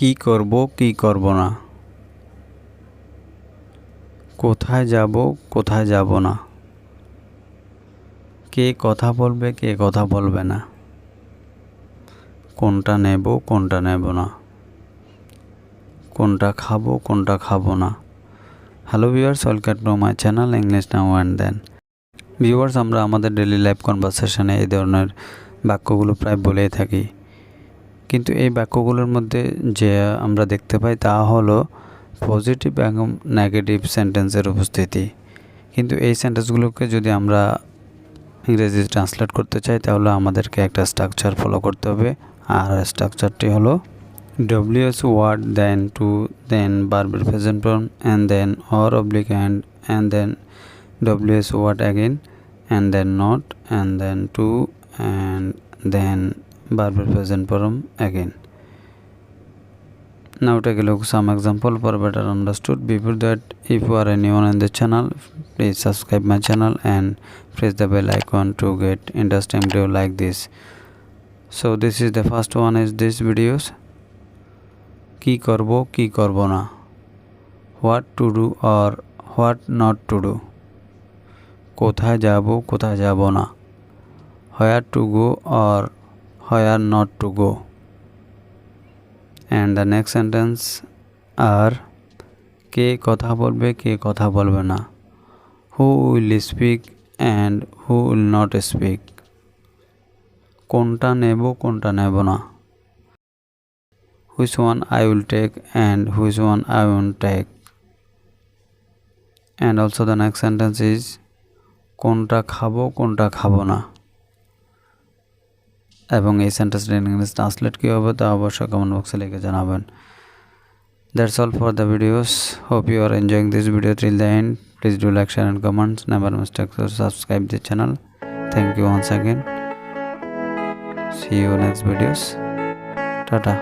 কি করব কি করব না, কোথায় যাব কোথায় যাব না, কে কথা বলবে কে কথা বলবে না, কোনটা নেব কোনটা নেব না, কোনটা খাবো কোনটা খাবো না। Hello viewers, welcome to my channel English now and then. Viewers, আমরা আমাদের ডেইলি লাইফ কনভারসেশনে এই ধরনের বাক্যগুলো প্রায় বলেই থাকি, কিন্তু এই বাক্যগুলোর মধ্যে যে আমরা দেখতে পাই তা হলো পজিটিভ এবং নেগেটিভ সেন্টেন্সের উপস্থিতি। কিন্তু এই সেন্টেন্সগুলোকে যদি আমরা ইংরেজি ট্রান্সলেট করতে চাই তাহলে আমাদেরকে একটা স্ট্রাকচার ফলো করতে হবে, আর স্ট্রাকচারটি হলো WS word, then to, then verb present form, and then or oblique and then WS word again, and then not, and then to, and then verb present form again. Now take a look some example for better understood. Before that, if you are anyone on the channel, please subscribe my channel and press the bell icon to get interesting video like this. So this is the first one is this videos. কি করব কি করব না, what to do or what not to do, কোথায় যাব কোথায় যাব না, where to go or where not to go. And the next sentence আর কে কথা বলবে কে কথা বলবে না, who will speak and who will not speak, কোনটা নেব কোনটা নেব না, which one I will take and which one I won't take. And also the next sentence is কোনটা খাবো কোনটা খাবো না, এবং এই সেন্টেন্সটা ইংলিশ ট্রান্সলেট কী হবে তা অবশ্যই কমেন্ট বক্সে লিখে জানাবেন। That's all for the videos. Hope you are enjoying this video till the end. Please do like, share and comments. Never mistake to subscribe the channel. Thank you once again. See you next videos. Tata.